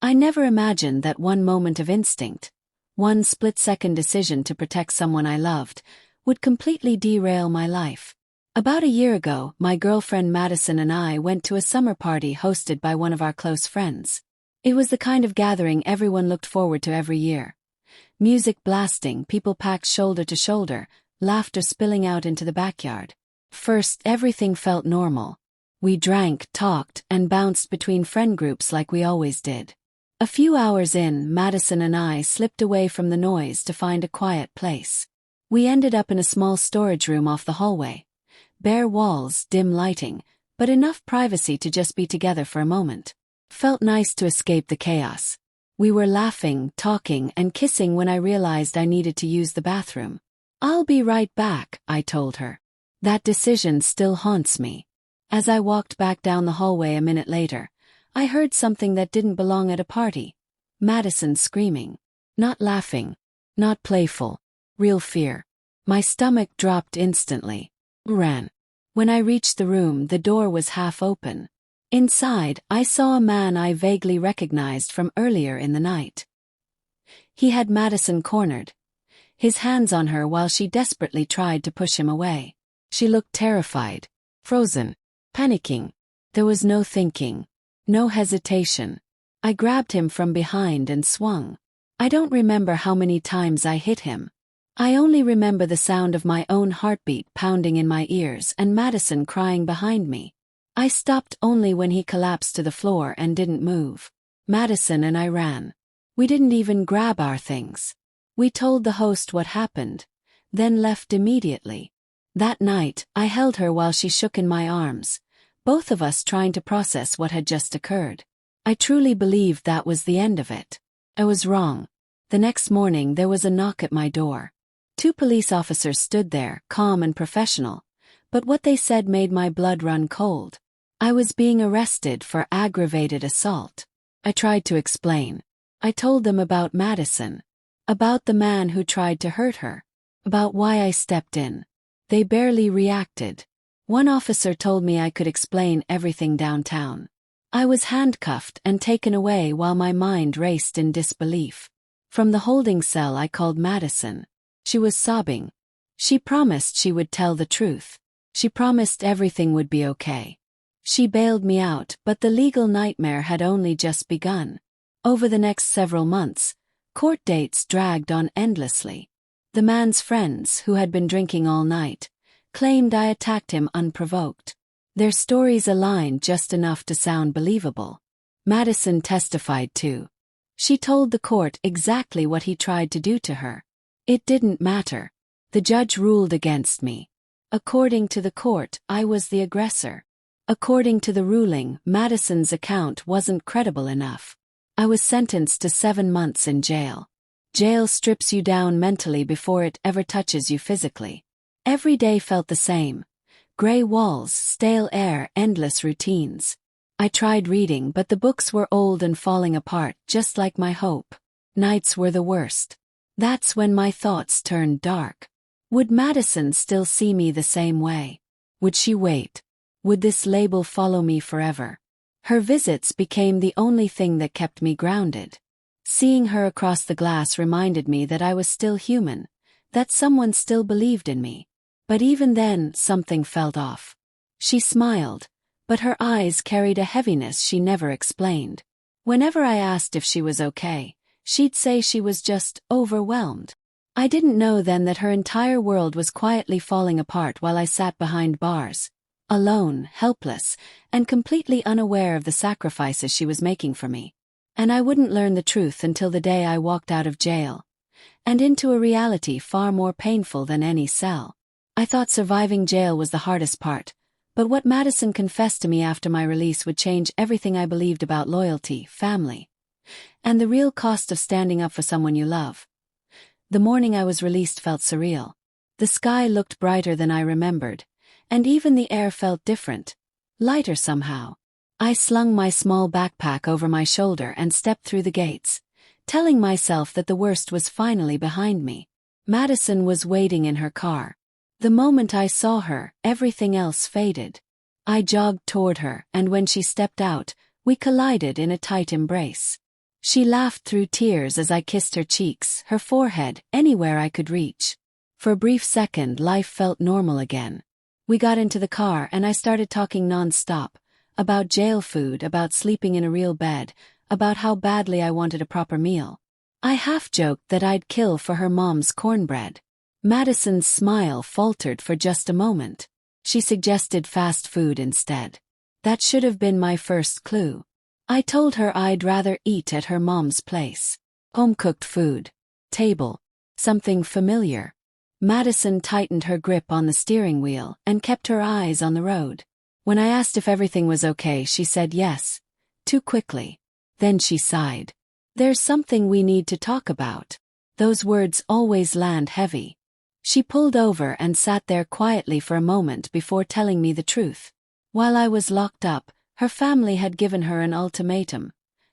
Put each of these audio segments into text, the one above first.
I never imagined that one moment of instinct, one split-second decision to protect someone I loved, would completely derail my life. About a year ago, my girlfriend Madison and I went to a summer party hosted by one of our close friends. It was the kind of gathering everyone looked forward to every year. Music blasting, people packed shoulder to shoulder, laughter spilling out into the backyard. First, everything felt normal. We drank, talked, and bounced between friend groups like we always did. A few hours in, Madison and I slipped away from the noise to find a quiet place. We ended up in a small storage room off the hallway. Bare walls, dim lighting, but enough privacy to just be together for a moment. Felt nice to escape the chaos. We were laughing, talking, and kissing when I realized I needed to use the bathroom. "I'll be right back," I told her. That decision still haunts me. As I walked back down the hallway a minute later, I heard something that didn't belong at a party. Madison screaming. Not laughing. Not playful. Real fear. My stomach dropped instantly. Ran. When I reached the room, the door was half open. Inside, I saw a man I vaguely recognized from earlier in the night. He had Madison cornered, his hands on her while she desperately tried to push him away. She looked terrified, frozen, panicking. There was no thinking, no hesitation. I grabbed him from behind and swung. I don't remember how many times I hit him. I only remember the sound of my own heartbeat pounding in my ears and Madison crying behind me. I stopped only when he collapsed to the floor and didn't move. Madison and I ran. We didn't even grab our things. We told the host what happened, then left immediately. That night, I held her while she shook in my arms, both of us trying to process what had just occurred. I truly believed that was the end of it. I was wrong. The next morning there was a knock at my door. 2 police officers stood there, calm and professional, but what they said made my blood run cold. I was being arrested for aggravated assault. I tried to explain. I told them about Madison, about the man who tried to hurt her, about why I stepped in. They barely reacted. One officer told me I could explain everything downtown. I was handcuffed and taken away while my mind raced in disbelief. From the holding cell I called Madison. She was sobbing. She promised she would tell the truth. She promised everything would be okay. She bailed me out, but the legal nightmare had only just begun. Over the next several months, court dates dragged on endlessly. The man's friends, who had been drinking all night, claimed I attacked him unprovoked. Their stories aligned just enough to sound believable. Madison testified too. She told the court exactly what he tried to do to her. It didn't matter. The judge ruled against me. According to the court, I was the aggressor. According to the ruling, Madison's account wasn't credible enough. I was sentenced to 7 months in jail. Jail strips you down mentally before it ever touches you physically. Every day felt the same. Gray walls, stale air, endless routines. I tried reading, but the books were old and falling apart, just like my hope. Nights were the worst. That's when my thoughts turned dark. Would Madison still see me the same way? Would she wait? Would this label follow me forever? Her visits became the only thing that kept me grounded. Seeing her across the glass reminded me that I was still human, that someone still believed in me. But even then, something felt off. She smiled, but her eyes carried a heaviness she never explained. Whenever I asked if she was okay, she'd say she was just overwhelmed. I didn't know then that her entire world was quietly falling apart while I sat behind bars, alone, helpless, and completely unaware of the sacrifices she was making for me. And I wouldn't learn the truth until the day I walked out of jail, and into a reality far more painful than any cell. I thought surviving jail was the hardest part, but what Madison confessed to me after my release would change everything I believed about loyalty, family, and the real cost of standing up for someone you love. The morning I was released felt surreal. The sky looked brighter than I remembered, and even the air felt different, lighter somehow. I slung my small backpack over my shoulder and stepped through the gates, telling myself that the worst was finally behind me. Madison was waiting in her car. The moment I saw her, everything else faded. I jogged toward her, and when she stepped out, we collided in a tight embrace. She laughed through tears as I kissed her cheeks, her forehead, anywhere I could reach. For a brief second, life felt normal again. We got into the car and I started talking non-stop. About jail food, about sleeping in a real bed, about how badly I wanted a proper meal. I half-joked that I'd kill for her mom's cornbread. Madison's smile faltered for just a moment. She suggested fast food instead. That should have been my first clue. I told her I'd rather eat at her mom's place. Home-cooked food. Table. Something familiar. Madison tightened her grip on the steering wheel and kept her eyes on the road. When I asked if everything was okay, she said yes. Too quickly. Then she sighed. There's something we need to talk about. Those words always land heavy. She pulled over and sat there quietly for a moment before telling me the truth. While I was locked up, her family had given her an ultimatum.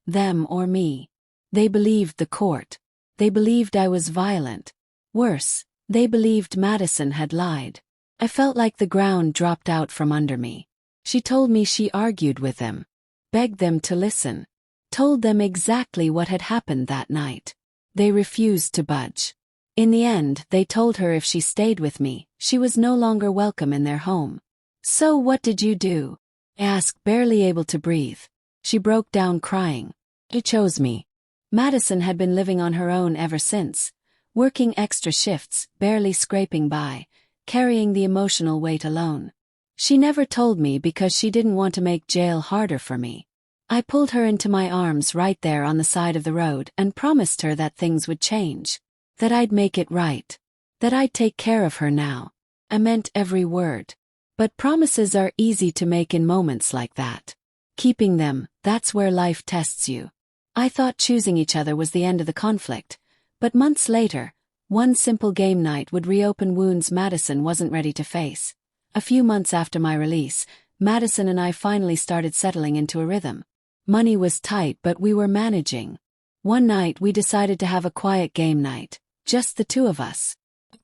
Them or me. They believed the court. They believed I was violent. Worse, they believed Madison had lied. I felt like the ground dropped out from under me. She told me she argued with them. Begged them to listen. Told them exactly what had happened that night. They refused to budge. In the end, they told her if she stayed with me, she was no longer welcome in their home. So what did you do? I asked, barely able to breathe. She broke down crying. He chose me. Madison had been living on her own ever since, working extra shifts, barely scraping by, carrying the emotional weight alone. She never told me because she didn't want to make jail harder for me. I pulled her into my arms right there on the side of the road and promised her that things would change. That I'd make it right. That I'd take care of her now. I meant every word. But promises are easy to make in moments like that. Keeping them, that's where life tests you. I thought choosing each other was the end of the conflict, but months later, one simple game night would reopen wounds Madison wasn't ready to face. A few months after my release, Madison and I finally started settling into a rhythm. Money was tight, but we were managing. One night we decided to have a quiet game night, just the two of us.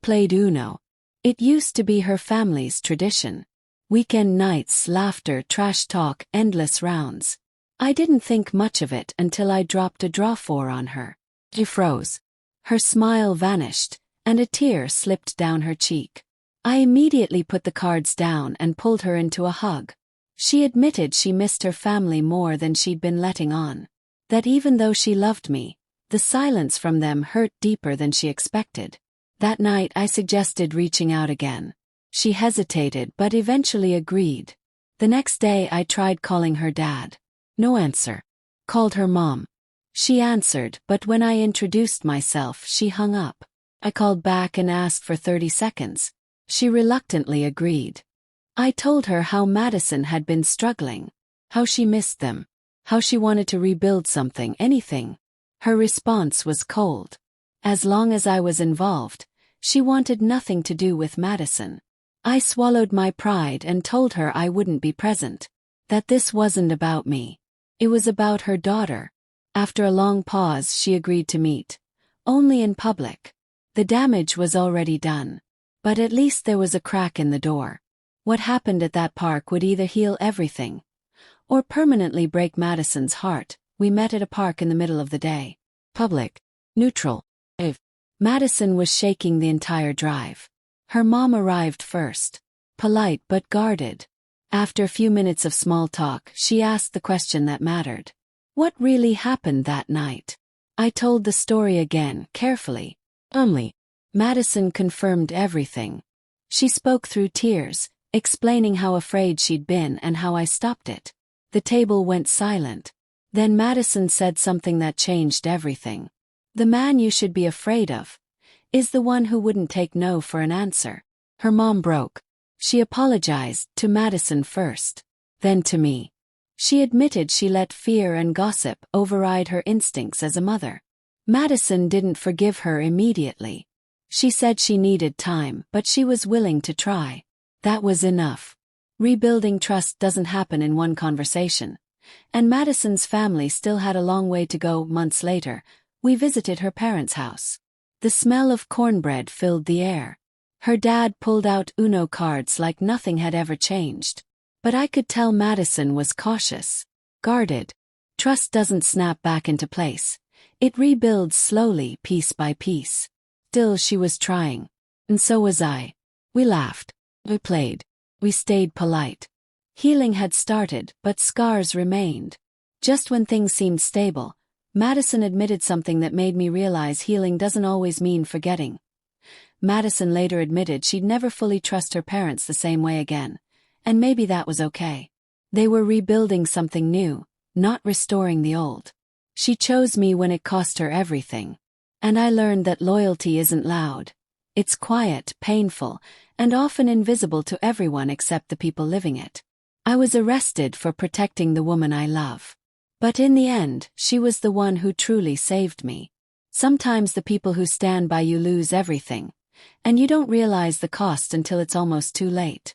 Played Uno. It used to be her family's tradition. Weekend nights, laughter, trash talk, endless rounds. I didn't think much of it until I dropped a draw 4 on her. She froze. Her smile vanished, and a tear slipped down her cheek. I immediately put the cards down and pulled her into a hug. She admitted she missed her family more than she'd been letting on. That even though she loved me, the silence from them hurt deeper than she expected. That night I suggested reaching out again. She hesitated but eventually agreed. The next day I tried calling her dad. No answer. Called her mom. She answered, but when I introduced myself, she hung up. I called back and asked for 30 seconds. She reluctantly agreed. I told her how Madison had been struggling, how she missed them, how she wanted to rebuild something, anything. Her response was cold. As long as I was involved, she wanted nothing to do with Madison. I swallowed my pride and told her I wouldn't be present. That this wasn't about me. It was about her daughter. After a long pause, she agreed to meet. Only in public. The damage was already done. But at least there was a crack in the door. What happened at that park would either heal everything or permanently break Madison's heart. We met at a park in the middle of the day. Public. Neutral. Madison was shaking the entire drive. Her mom arrived first. Polite but guarded. After a few minutes of small talk, she asked the question that mattered. What really happened that night? I told the story again, carefully. Madison confirmed everything. She spoke through tears, explaining how afraid she'd been and how I stopped it. The table went silent. Then Madison said something that changed everything. The man you should be afraid of is the one who wouldn't take no for an answer. Her mom broke. She apologized, to Madison first, then to me. She admitted she let fear and gossip override her instincts as a mother. Madison didn't forgive her immediately. She said she needed time, but she was willing to try. That was enough. Rebuilding trust doesn't happen in one conversation. And Madison's family still had a long way to go. Months later, we visited her parents' house. The smell of cornbread filled the air. Her dad pulled out Uno cards like nothing had ever changed. But I could tell Madison was cautious, guarded. Trust doesn't snap back into place. It rebuilds slowly, piece by piece. Still, she was trying. And so was I. We laughed. We played. We stayed polite. Healing had started, but scars remained. Just when things seemed stable, Madison admitted something that made me realize healing doesn't always mean forgetting. Madison later admitted she'd never fully trust her parents the same way again, and maybe that was okay. They were rebuilding something new, not restoring the old. She chose me when it cost her everything. And I learned that loyalty isn't loud. It's quiet, painful, and often invisible to everyone except the people living it. I was arrested for protecting the woman I love. But in the end, she was the one who truly saved me. Sometimes the people who stand by you lose everything, and you don't realize the cost until it's almost too late.